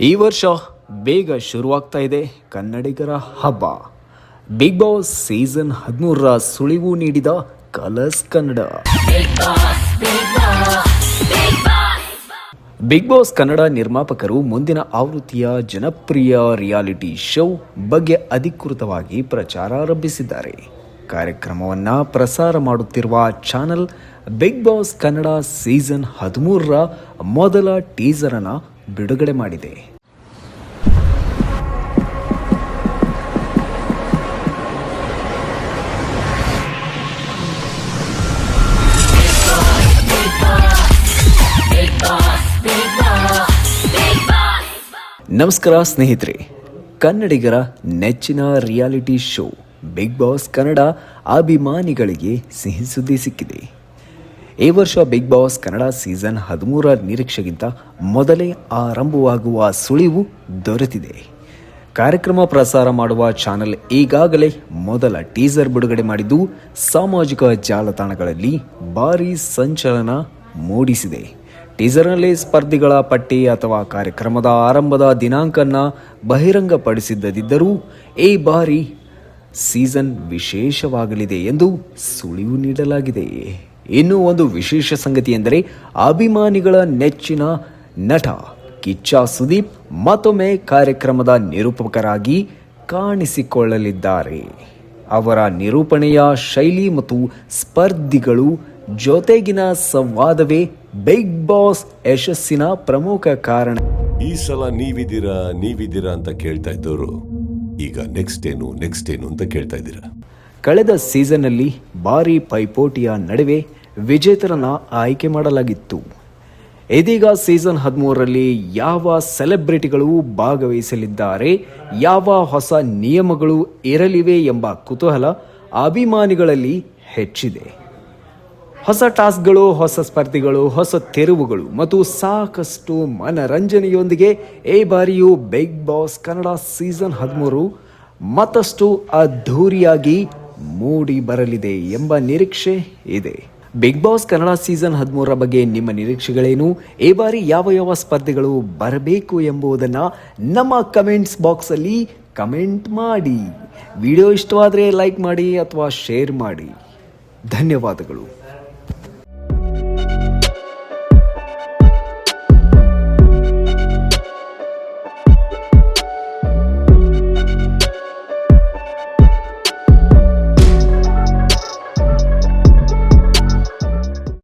ಈ ವರ್ಷ ಬೇಗ ಶುರುವಾಗ್ತಾ ಇದೆ ಕನ್ನಡಿಗರ ಹಬ್ಬ. ಬಿಗ್ ಬಾಸ್ ಸೀಸನ್ 13ರ ಸುಳಿವು ನೀಡಿದ Colors Kannada. Bigg Boss Kannada ನಿರ್ಮಾಪಕರು ಮುಂದಿನ ಆವೃತ್ತಿಯ ಜನಪ್ರಿಯ ರಿಯಾಲಿಟಿ ಶೋ ಬಗ್ಗೆ ಅಧಿಕೃತವಾಗಿ ಪ್ರಚಾರ ಆರಂಭಿಸಿದ್ದಾರೆ. ಕಾರ್ಯಕ್ರಮವನ್ನು ಪ್ರಸಾರ ಮಾಡುತ್ತಿರುವ channel Bigg Boss Kannada season 13ರ ಮೊದಲ ಟೀಸರ್ ಅನ್ನು ಬಿಡುಗಡೆ ಮಾಡಿದೆ. ನಮಸ್ಕಾರ ಸ್ನೇಹಿತರೆ, ಕನ್ನಡಿಗರ ನೆಚ್ಚಿನ reality show Bigg Boss Kannada ಅಭಿಮಾನಿಗಳಿಗೆ ಸಿಹಿ ಸುದ್ದಿ ಸಿಕ್ಕಿದೆ. ಈ ವರ್ಷ ಬಿಗ್ ಬಾಸ್ ಕನ್ನಡ ಸೀಸನ್ 13ರ ನಿರೀಕ್ಷೆಗಿಂತ ಮೊದಲೇ ಆರಂಭವಾಗುವ ಸುಳಿವು ದೊರೆತಿದೆ. ಕಾರ್ಯಕ್ರಮ ಪ್ರಸಾರ ಮಾಡುವ ಚಾನೆಲ್ ಈಗಾಗಲೇ ಮೊದಲ ಟೀಸರ್ ಬಿಡುಗಡೆ ಮಾಡಿದ್ದು ಸಾಮಾಜಿಕ ಜಾಲತಾಣಗಳಲ್ಲಿ ಭಾರೀ ಸಂಚಲನ ಮೂಡಿಸಿದೆ. ಟೀಸರ್ನಲ್ಲಿ ಸ್ಪರ್ಧಿಗಳ ಪಟ್ಟಿ ಅಥವಾ ಕಾರ್ಯಕ್ರಮದ ಆರಂಭದ ದಿನಾಂಕವನ್ನು ಬಹಿರಂಗಪಡಿಸಿದ್ದರೂ ಈ ಬಾರಿ ಸೀಸನ್ ವಿಶೇಷವಾಗಲಿದೆ ಎಂದು ಸುಳಿವು ನೀಡಲಾಗಿದೆ. ಇನ್ನೂ ಒಂದು ವಿಶೇಷ ಸಂಗತಿ ಎಂದರೆ ಅಭಿಮಾನಿಗಳ ನೆಚ್ಚಿನ ನಟ ಕಿಚ್ಚ ಸುದೀಪ್ ಮತ್ತೊಮ್ಮೆ ಕಾರ್ಯಕ್ರಮದ ನಿರೂಪಕರಾಗಿ ಕಾಣಿಸಿಕೊಳ್ಳಲಿದ್ದಾರೆ. ಅವರ ನಿರೂಪಣೆಯ ಶೈಲಿ ಮತ್ತು ಸ್ಪರ್ಧಿಗಳು ಜೊತೆಗಿನ ಸಂವಾದವೇ ಬಿಗ್ ಬಾಸ್ ಯಶಸ್ಸಿನ ಪ್ರಮುಖ ಕಾರಣ. ಈ ಸಲ ನೀವಿದ್ದೀರಾ ಅಂತ ಕೇಳ್ತಾ ಇದ್ದವರು ಈಗ ನೆಕ್ಸ್ಟ್ ಏನು ಅಂತ ಕೇಳ್ತಾ ಇದ್ದೀರಾ. ಕಳೆದ ಸೀಸನ್ನಲ್ಲಿ ಭಾರಿ ಪೈಪೋಟಿಯ ನಡುವೆ ವಿಜೇತರನ್ನ ಆಯ್ಕೆ ಮಾಡಲಾಗಿತ್ತು. ಇದೀಗ ಸೀಸನ್ 13ರಲ್ಲಿ ಯಾವ ಸೆಲೆಬ್ರಿಟಿಗಳು ಭಾಗವಹಿಸಲಿದ್ದಾರೆ, ಯಾವ ಹೊಸ ನಿಯಮಗಳು ಇರಲಿವೆ ಎಂಬ ಕುತೂಹಲ ಅಭಿಮಾನಿಗಳಲ್ಲಿ ಹೆಚ್ಚಿದೆ. ಹೊಸ ಟಾಸ್ಕ್ಗಳು, ಹೊಸ ಸ್ಪರ್ಧಿಗಳು, ಹೊಸ ತೆರವುಗಳು ಮತ್ತು ಸಾಕಷ್ಟು ಮನರಂಜನೆಯೊಂದಿಗೆ ಈ ಬಾರಿಯೂ ಬಿಗ್ ಬಾಸ್ ಕನ್ನಡ ಸೀಸನ್ 13 ಮತ್ತಷ್ಟು ಅದ್ಧೂರಿಯಾಗಿ ಮೂಡಿ ಬರಲಿದೆ ಎಂಬ ನಿರೀಕ್ಷೆ ಇದೆ. ಬಿಗ್ ಬಾಸ್ ಕನ್ನಡ ಸೀಸನ್ 13ರ ಬಗ್ಗೆ ನಿಮ್ಮ ನಿರೀಕ್ಷೆಗಳೇನು? ಈ ಬಾರಿ ಯಾವ ಸ್ಪರ್ಧಿಗಳು ಬರಬೇಕು ಎಂಬುದನ್ನು ನಮ್ಮ ಕಮೆಂಟ್ಸ್ ಬಾಕ್ಸಲ್ಲಿ ಕಮೆಂಟ್ ಮಾಡಿ. ವಿಡಿಯೋ ಇಷ್ಟವಾದರೆ ಲೈಕ್ ಮಾಡಿ ಅಥವಾ ಶೇರ್ ಮಾಡಿ. ಧನ್ಯವಾದಗಳು.